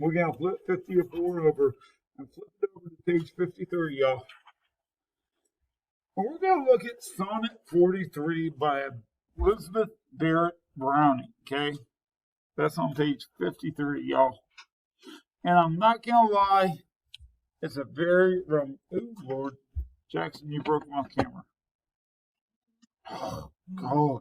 We're going to flip 54 over and flip it over to page 53, y'all. And we're going to look at Sonnet 43 by Elizabeth Barrett Browning, okay? That's on page 53, y'all. And I'm not going to lie, it's a very, ooh, Lord, Jackson, you broke my camera. Oh, God.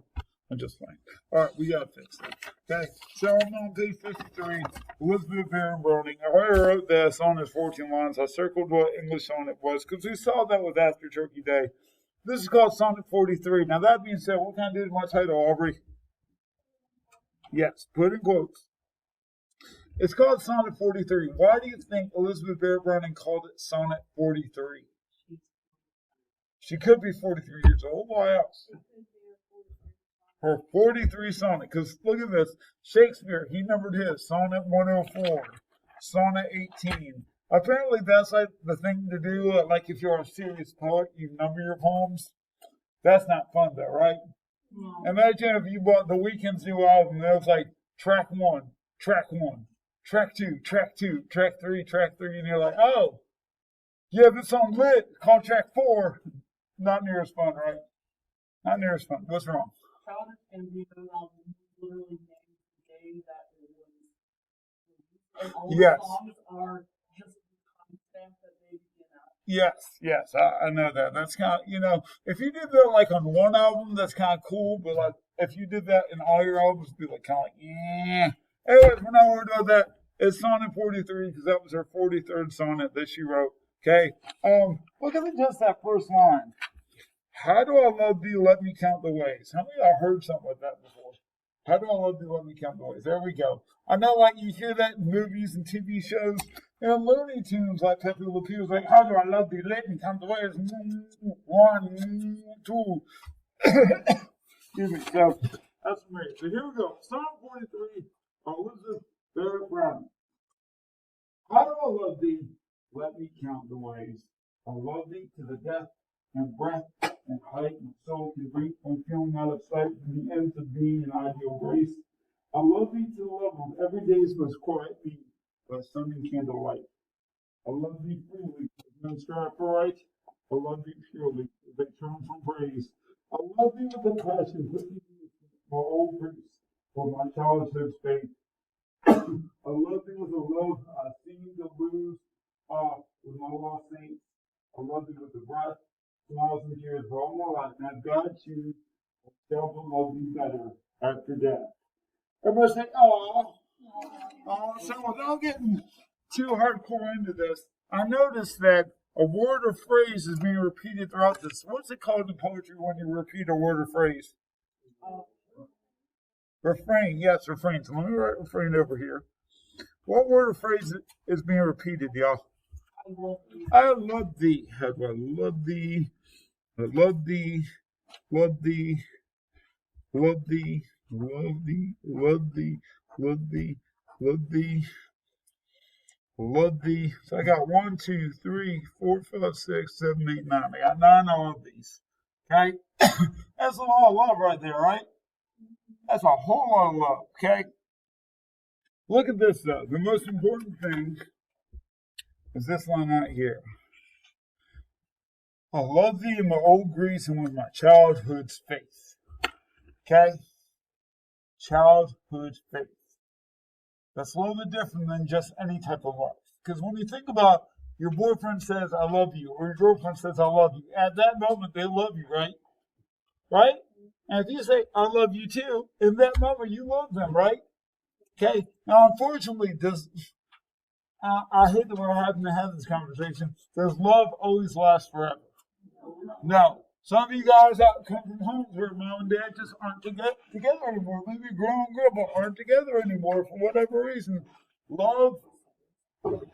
I'm just playing. All right, we got to fix that. Okay, so I'm on page 53. Elizabeth Barrett Browning. I already wrote this on his 14 lines. I circled what English sonnet was because we saw that was after Turkey Day. This is called Sonnet 43. Now, that being said, what can I do to my title, Aubrey? Yes, put in quotes. It's called Sonnet 43. Why do you think Elizabeth Barrett Browning called it Sonnet 43? She could be 43 years old. Why else? Her 43 sonnet. Because look at this. Shakespeare, he numbered his. Sonnet 104. Sonnet 18. Apparently, that's like the thing to do. Like if you're a serious poet, you number your poems. That's not fun, though, right? No. Imagine if you bought The Weeknd's new album and it was like track 1, track 1, track 2, track 2, track 3, track 3, and you're like, oh, yeah, this song lit. Call track 4. Not near as fun, right? Not near as fun. What's wrong? Literally named the day that it was. And all yes. The songs are just the timestamp that they begin at. Yes, I know that. That's kind of, if you did that like on one album, that's kind of cool. But like if you did that in all your albums, it'd be like kind of like, yeah. Anyways, we're not worried about that. It's Sonnet 43 because that was her 43rd sonnet that she wrote. Okay. Look at just that first line. How do I love thee? Let me count the ways. How many of y'all heard something like that before? How do I love thee? Let me count the ways. There we go. I know, like you hear that in movies and TV shows, and Looney Tunes, like Pepe Le Pew, like, how do I love thee? Let me count the ways. 1, 2. Excuse me. So that's me. So here we go. Psalm 43. Elizabeth Barrett Browning. How do I love thee? Let me count the ways. I love thee to the death and breath and height and soul can reach from feeling out of sight to the ends of being an ideal grace. I love thee to the level of every day's most quiet being, by sun and candlelight. I love thee freely, as men strive for right. I love thee purely, as they turn from praise. I love thee with a passion, put thee for old priest, for my childhood's faith. I love thee with a love I seem to lose, with my lost saints. I love thee with the breath, smiles and tears for all my life. And as God choose, I shall love thee better after death. Everybody say, oh. So without getting too hardcore into this, I noticed that a word or phrase is being repeated throughout this. What's it called in poetry when you repeat a word or phrase? Refrain. Yes, refrain. So let me write refrain over here. What word or phrase is being repeated, y'all? I love thee. How do I love thee? I love thee. Love thee. Love thee. Love thee. Love thee. Love thee. Love thee. Love thee. So I got 1, 2, 3, 4, 5, 6, 7, 8, 9. I got 9 of these. Okay? That's a lot of love right there, right? That's a whole lot of love, okay? Look at this, though. The most important thing is this line out here. I love thee in my old Greece and with my childhood's faith. Okay? Childhood faith. That's a little bit different than just any type of love. Because when you think about your boyfriend says, I love you, or your girlfriend says, I love you, at that moment, they love you, right? Right? And if you say, I love you too, in that moment, you love them, right? Okay? Now, unfortunately, I hate that we're having to have this conversation. Does love always last forever? No. Some of you guys out come from homes where mom and dad just aren't together anymore. Maybe grown and girl, but aren't together anymore for whatever reason. Love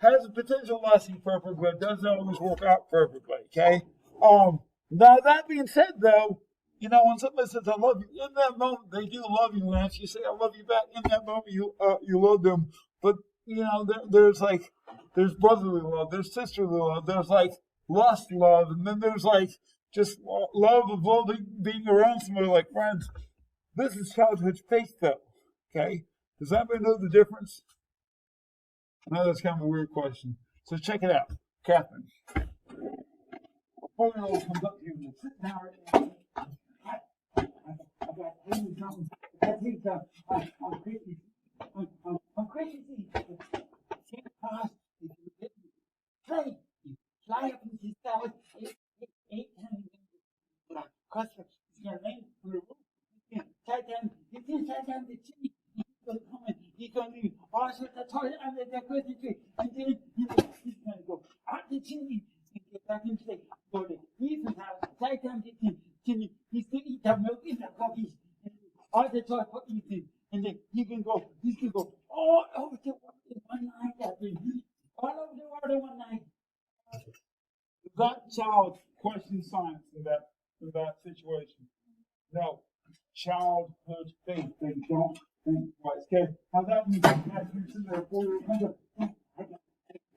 has a potential lasting perfect, but it doesn't always work out perfectly. Okay. Now that being said, though, when somebody says I love you, in that moment they do love you, and if you say I love you back, in that moment you love them. But there's brotherly love, there's sisterly love, there's like lust love, and then there's like just love of loving, being around somebody like friends. This is childhood faith, though. Okay, does anybody know the difference? I know that's kind of a weird question. So check it out, Catherine. A 4-year-old comes up to you and sits down right now. I got to tell you something. I'm crazy. I'm crazy. Take a pass. If you get me, play. You fly up into the sky. 8 times. Custer is going to land on the roof. He's going to tie down the tree. He's going to come in. He's going to leave all sorts of toys under that Christmas tree. And then he's going to go out the chimney and get back into the go to Ethan's house, tie down the chimney. He's going to eat the milk and the cookies. And all the toys for Ethan. And then he's going to go all over the water one night that we all over the water one night. That child questions science in that situation. No, childhood faith. They don't think twice. Okay, how's that mean? That's in there for you. I got to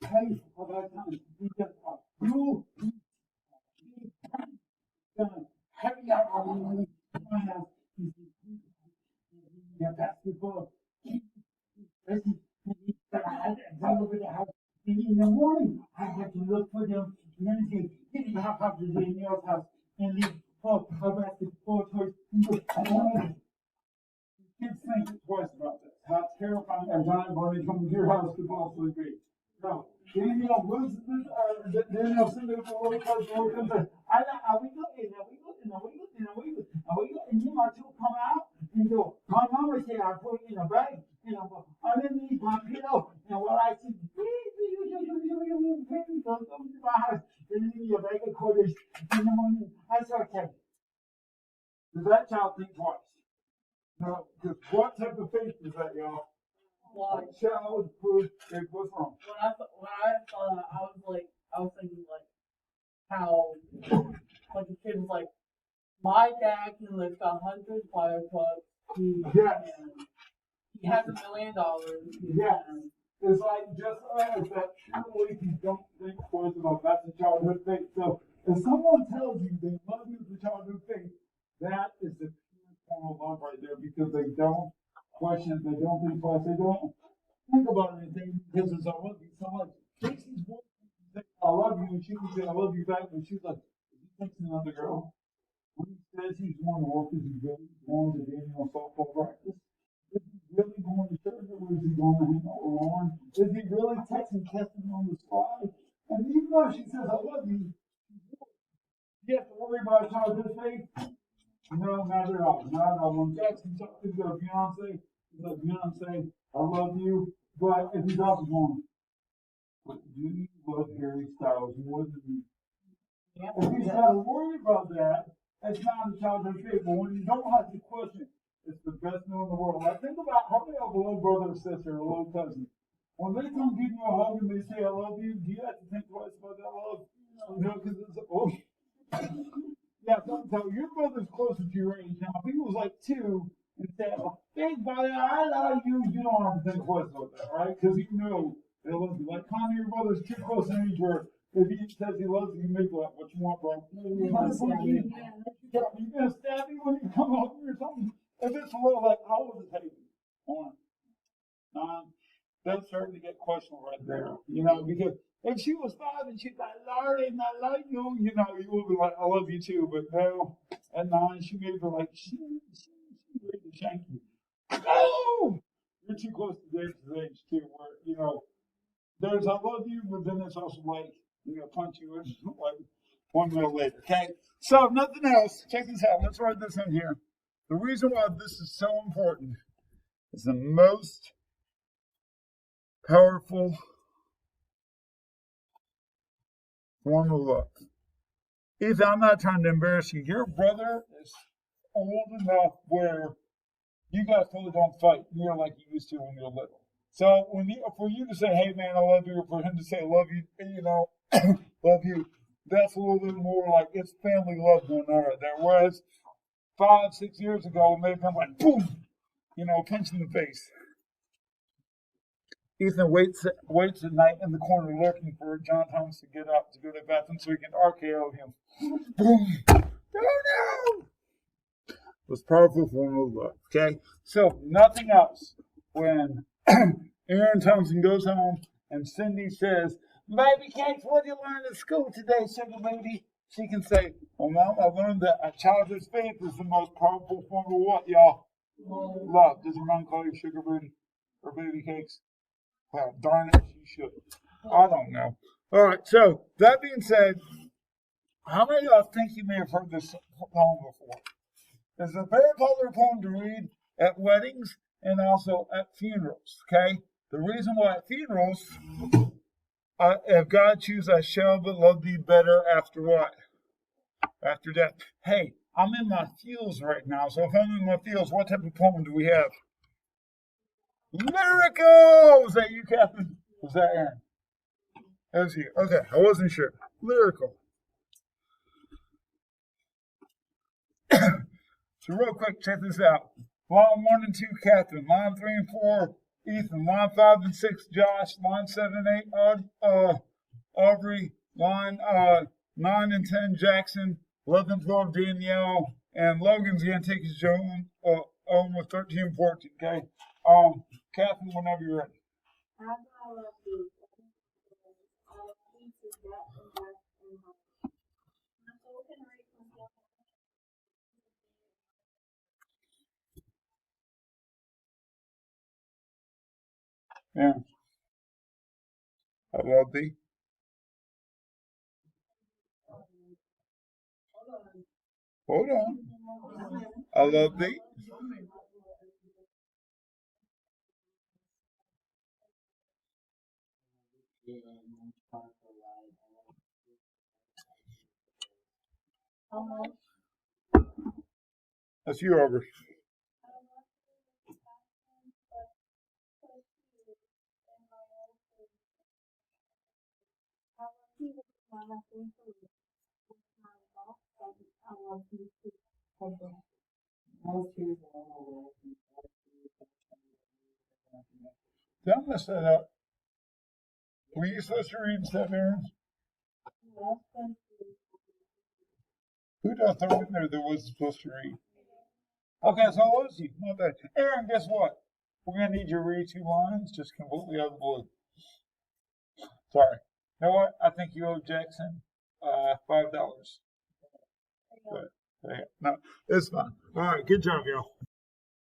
tell you about time. You hurry up on my house. Your basketball. Over the house. In the morning, I had to look for them. And then say, get in the house to Danielle's house and leave a basketball toys. Kids think twice about this. How terrifying a giant bunny comes to your house to fall asleep. No. Danielle loses this, Danielle sends it for little close to look under. Are we good? And you might two come out and go, my mama said I put it in a bag, underneath my pillow. And what I said, go to my house and leave me a bag of quarters in the morning. I said, okay. Does that child think twice? No, because what type of faith is that, y'all? Why? Childhood faith. What's wrong? When I saw that, I was thinking like how like the kid was like, my dad can lift 100 fire trucks. He has $1 million. Yes. It's like just as that truly you don't think twice about that's a childhood faith. So if someone tells you they love you as a childhood faith, that is the pure form of love right there because they don't question, they don't think twice, they don't think about anything because it's I love you so much. Casey's voice say I love you and she can say I love you back and she's like, is he texting another girl? When he says he's going to work, is he really going to Daniel softball practice? Is he really going to church or is he going to hang out with Lauren? Is he really texting Keston on the spot? And even though she says I love you, you have to worry about childhood faith. No, not at all. Not at all. When Jackson talks to her fiance, he's like, Beyonce, I love you. But if he's also going, but do you love Harry Styles more than me? If he's got to worry about that, it's not a childhood faith. But when you don't have to question, it's the best meal in the world. Like, think about how many have a little brother or sister or a little cousin. When they come give you a hug and they say, I love you, do you have to think twice about that love? No, because it's, oh. Yeah, so your brother's closer to your age. Now, if he was like 2 and said, hey, buddy, I love you, you don't have to think twice about that, right? Because you know they love you. Like, Connie, your brother's too close in age where if he says he loves you, you make like, what you want, bro. You're going to stab me when you come over or something. If it's a little like, how old is Hayden? 9. That's starting to get questionable right there, because if she was 5 and she's like, Lordy, I love you, you would be like, I love you too. But no, at 9, she may be like, she ready to shank you. No! You're too close to Dave's age too, where, there's I love you, but then there's also like, punch you in like 1 minute later. Okay? So, if nothing else, check this out. Let's write this in here. The reason why this is so important is the most powerful form of love. Ethan, I'm not trying to embarrass you. Your brother is old enough where you guys totally don't fight near like you used to when you were little. So for you to say, hey man, I love you, or for him to say, I love you, love you, that's a little bit more like it's family love going on right there. Whereas 5, 6 years ago, it may have been like, boom, punch in the face. Ethan waits at night in the corner lurking for John Thomas to get up to go to the bathroom so he can RKO him. Boom! No! It was powerful form of love. Okay? So, nothing else. When Aaron Thompson goes home and Cindy says, "Baby cakes, what did you learn at school today, sugar baby?" She can say, "Well, Mom, I learned that a child's faith is the most powerful form of what, y'all? Love." Does your mom call you sugar booty or baby cakes? Well, darn it, she should. I don't know. All right, so that being said, how many of y'all think you may have heard this poem before? It's a very popular poem to read at weddings and also at funerals, okay? The reason why at funerals, if God choose, I shall but love thee better after what? After death. Hey, I'm in my feels right now, so if I'm in my feels, what type of poem do we have? Lyrical! Was that you, Catherine? Was that Aaron? That was you. Okay, I wasn't sure. Lyrical. So real quick, check this out. Line 1 and 2, Catherine. Line 3 and 4, Ethan. Line 5 and 6, Josh. Line 7 and 8, Aubrey. Line 9 and 10, Jackson. 11 and 12, Danielle. And Logan's going to take his own with 13 and 14, okay? Catherine, whenever you're ready. Yeah. I love thee. Hold on. I love thee. That's you, Aubrey. Did I mess that up? Were you supposed to read instead of Aaron? Who did I throw in there that was supposed to read? Okay, so it was you. Not bad. Aaron, guess what? We're going to need you to read 2 lines just completely out of the blue. Sorry. You know what? I think you owe Jackson $5. But, yeah, no, it's fine. All right, good job, y'all.